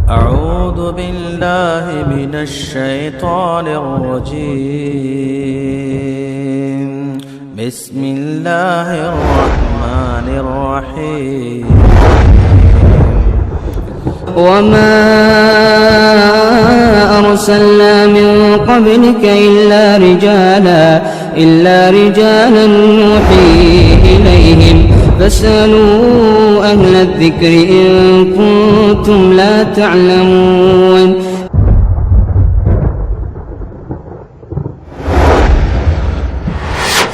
أعوذ بالله من الشيطان الرجيم. بسم الله الرحمن الرحيم. وما أرسلنا من قبلك إلا رجالا نوحي إليهم فاسألوا أهل الذكر إن كنتم لا تعلمون.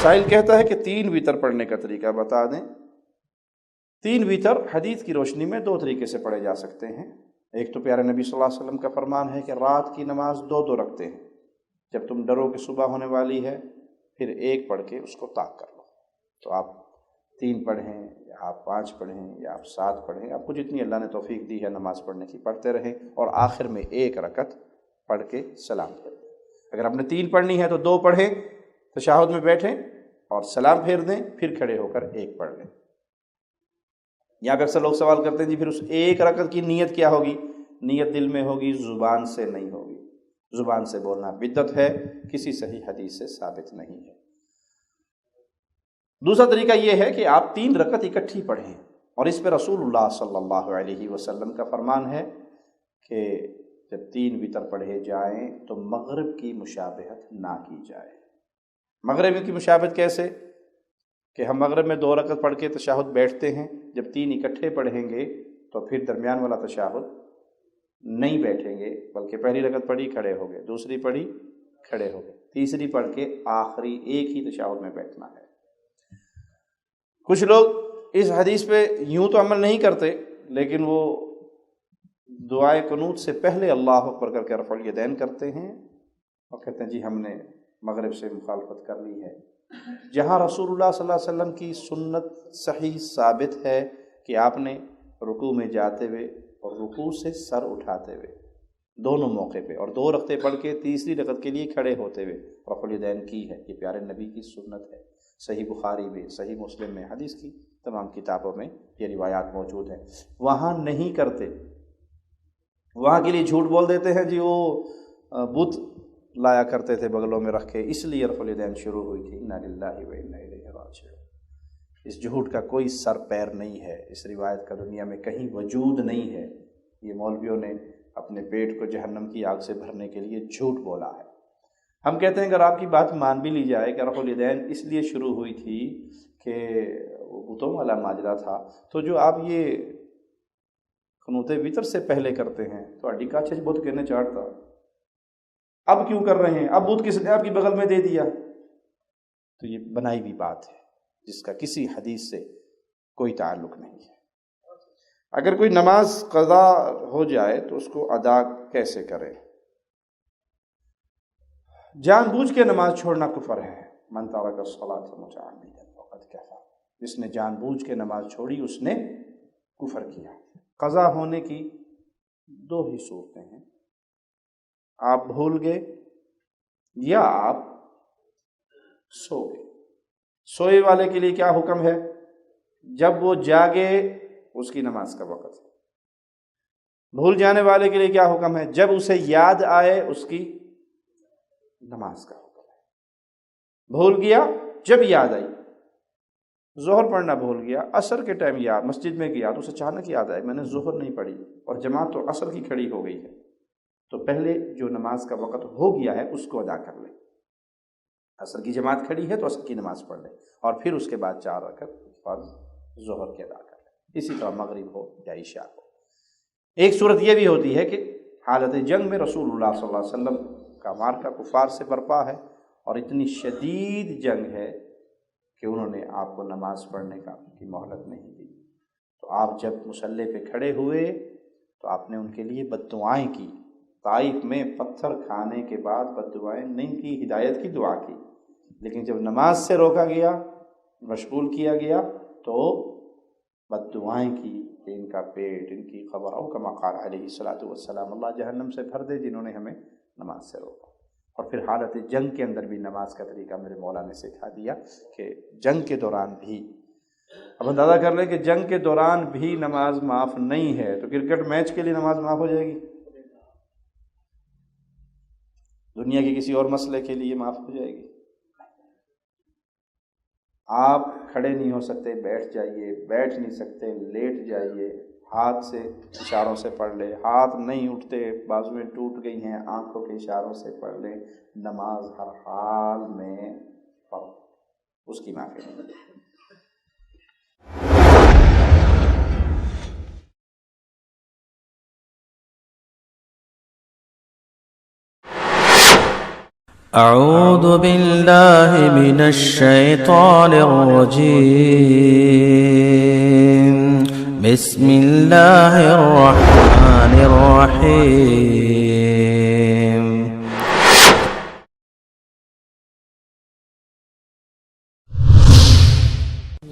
سائل کہتا ہے کہ 3 وتر پڑھنے کا طریقہ بتا دیں۔ 3 وتر حدیث کی روشنی میں 2 طریقے سے پڑھے جا سکتے ہیں۔ ایک تو پیارے نبی صلی اللہ علیہ وسلم کا فرمان ہے کہ رات کی نماز 2 رکھتے ہیں، جب تم ڈرو کہ صبح ہونے والی ہے پھر 1 پڑھ کے اس کو طاق کر لو۔ تو آپ 3 پڑھیں یا آپ 5 پڑھیں یا آپ 7 پڑھیں، آپ کو جتنی اللہ نے توفیق دی ہے نماز پڑھنے کی پڑھتے رہیں، اور آخر میں 1 رکعت پڑھ کے سلام پھیر دیں۔ اگر آپ نے 3 پڑھنی ہے تو 2 پڑھیں، تشہد میں بیٹھیں اور سلام پھیر دیں، پھر کھڑے ہو کر 1 پڑھ لیں۔ یہاں پہ اکثر لوگ سوال کرتے ہیں جی پھر اس 1 رکعت کی نیت کیا ہوگی؟ نیت دل میں ہوگی، زبان سے نہیں ہوگی۔ زبان سے بولنا بدعت ہے، کسی صحیح حدیث سے ثابت نہیں ہے۔ دوسرا طریقہ یہ ہے کہ آپ 3 رکعت اکٹھی پڑھیں، اور اس پہ رسول اللہ صلی اللہ علیہ وسلم کا فرمان ہے کہ جب 3 وتر پڑھے جائیں تو مغرب کی مشابہت نہ کی جائے۔ مغرب کی مشابہت کیسے؟ کہ ہم مغرب میں 2 رکعت پڑھ کے تشہد بیٹھتے ہیں، جب 3 اکٹھے پڑھیں گے تو پھر درمیان والا تشہد نہیں بیٹھیں گے، بلکہ پہلی رکعت پڑھی کھڑے ہو گئے، دوسری پڑھی کھڑے ہو گئے، تیسری پڑھ کے آخری ایک ہی تشہد میں بیٹھنا ہے۔ کچھ لوگ اس حدیث پہ یوں تو عمل نہیں کرتے، لیکن وہ دعائے قنوت سے پہلے اللہ اکبر کر کے رفع الیدین کرتے ہیں اور کہتے ہیں جی ہم نے مغرب سے مخالفت کر لی ہے، جہاں رسول اللہ صلی اللہ علیہ وسلم کی سنت صحیح ثابت ہے کہ آپ نے رکوع میں جاتے ہوئے اور رکوع سے سر اٹھاتے ہوئے دونوں موقع پہ اور 2 رکعتیں پڑھ کے تیسری رکعت کے لیے کھڑے ہوتے ہوئے رفع الیدین کی ہے۔ یہ پیارے نبی کی سنت ہے، صحیح بخاری میں، صحیح مسلم میں، حدیث کی تمام کتابوں میں یہ روایات موجود ہیں۔ وہاں نہیں کرتے، وہاں کے لیے جھوٹ بول دیتے ہیں جی وہ بت لایا کرتے تھے بغلوں میں رکھ کے، اس لیے رفع الیدین شروع ہوئی تھی۔ انا للہ و انا الیہ راجعون۔ اس جھوٹ کا کوئی سر پیر نہیں ہے، اس روایت کا دنیا میں کہیں وجود نہیں ہے۔ یہ مولویوں نے اپنے پیٹ کو جہنم کی آگ سے بھرنے کے لیے جھوٹ بولا ہے۔ ہم کہتے ہیں اگر آپ کی بات مان بھی لی جائے کہ رفع الیدین اس لیے شروع ہوئی تھی کہ وہ بتوں والا ماجرا تھا، تو جو آپ یہ قنوت وتر سے پہلے کرتے ہیں تو اڈی کاچے بت کہنے چاڑتا، اب کیوں کر رہے ہیں؟ اب بت کس نے آپ کی بغل میں دے دیا؟ تو یہ بنائی ہوئی بات ہے جس کا کسی حدیث سے کوئی تعلق نہیں ہے۔ اگر کوئی نماز قضا ہو جائے تو اس کو ادا کیسے کرے؟ جان بوجھ کے نماز چھوڑنا کفر ہے۔ من ترک الصلاۃ متعمدا فقد کفر۔ جس نے جان بوجھ کے نماز چھوڑی اس نے کفر کیا۔ قضا ہونے کی 2 ہی صورتیں ہیں، آپ بھول گئے یا آپ سو گئے۔ سوئے والے کے لیے کیا حکم ہے؟ جب وہ جاگے اس کی نماز کا وقت ہے۔ بھول جانے والے کے لیے کیا حکم ہے؟ جب اسے یاد آئے اس کی نماز کا حکم ہے۔ بھول گیا جب یاد آئی، ظہر پڑھنا بھول گیا، عصر کے ٹائم یاد، مسجد میں گیا تو اسے اچانک یاد آئے میں نے ظہر نہیں پڑھی اور جماعت تو عصر کی کھڑی ہو گئی ہے، تو پہلے جو نماز کا وقت ہو گیا ہے اس کو ادا کر لیں۔ عصر کی جماعت کھڑی ہے تو عصر کی نماز پڑھ لیں اور پھر اس کے بعد 4 رکعت فرض ظہر کے ادا کر لیں۔ اسی طرح مغرب ہو یا عشاء ہو۔ ایک صورت یہ بھی ہوتی ہے کہ حالت جنگ میں رسول اللہ صلی اللہ علیہ وسلم کا معرکہ کفار سے برپا ہے اور اتنی شدید جنگ ہے کہ انہوں نے آپ کو نماز پڑھنے کی مہلت نہیں دی، تو آپ جب مصلی پہ کھڑے ہوئے تو آپ نے ان کے لیے بد دعائیں کی۔ طائف میں پتھر کھانے کے بعد بد دعائیں نہیں کی، ہدایت کی دعا کی، لیکن جب نماز سے روکا گیا، مشغول کیا گیا تو بد دعائیں کی کہ ان کا پیٹ، ان کی خبر، او کما قال علیہ الصلوۃ والسلام، اللہ جہنم سے بھر دے جنہوں نے ہمیں نماز سے روکا۔ اور پھر حالت جنگ کے اندر بھی نماز کا طریقہ میرے مولا نے سکھا دیا کہ جنگ کے دوران بھی اب اندازہ کر لیں کہ جنگ کے دوران بھی نماز معاف نہیں ہے تو کرکٹ میچ کے لیے نماز معاف ہو جائے گی؟ دنیا کے کسی اور مسئلے کے لیے معاف ہو جائے گی؟ آپ کھڑے نہیں ہو سکتے بیٹھ جائیے، بیٹھ نہیں سکتے لیٹ جائیے، ہاتھ سے اشاروں سے پڑھ لے، ہاتھ نہیں اٹھتے بازویں ٹوٹ گئی ہیں آنکھوں کے اشاروں سے پڑھ لے، نماز ہر حال میں پڑھو، اس کی معافی نہیں۔ أعوذ بالله من الشيطان الرجيم بسم الله الرحمن الرحيم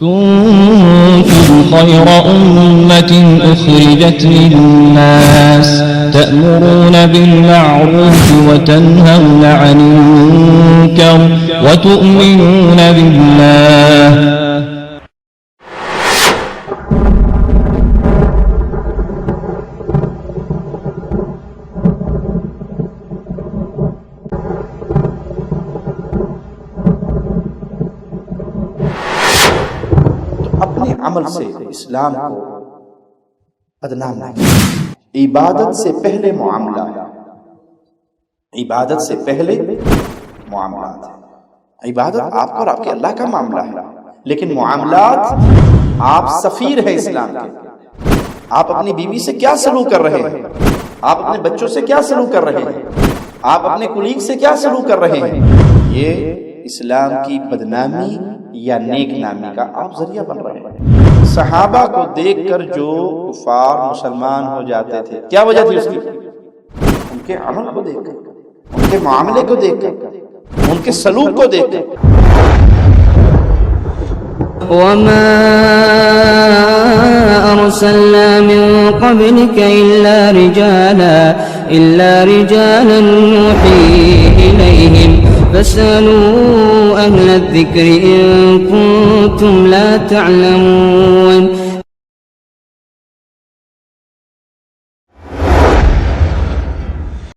كنتم خير أمة أخرجت للناس تأمرون بالمعروف وتنهون عن المنكر وتؤمنون بالله اپنے عمل سے اسلام کو بدنام نہ کریں۔ عبادت سے پہلے معاملہ ہے، عبادت سے پہلے معاملات ہے۔ عبادت آپ اور آپ کے اللہ کا معاملہ ہے، لیکن معاملات آپ سفیر ہیں اسلام کے۔ آپ اپنی بیوی سے کیا سلوک کر رہے ہیں، آپ اپنے بچوں سے کیا سلوک کر رہے ہیں، آپ اپنے کولیگ سے کیا سلوک کر رہے ہیں، یہ اسلام کی بدنامی یا نیک نامی کا آپ ذریعہ بن رہے ہیں۔ صحابہ کو دیکھ کر جو کفار مسلمان ہو جاتے تھے کیا وجہ تھی اس کی؟ ان کے عمل کو دیکھ کر، ان کے معاملے کو دیکھ کر، ان کے سلوک کو دیکھ کر۔ وما أرسلنا من قبلك إلا رجالا نوحي إليهم فاسألوا أهل الذكر إن كنتم لا تعلمون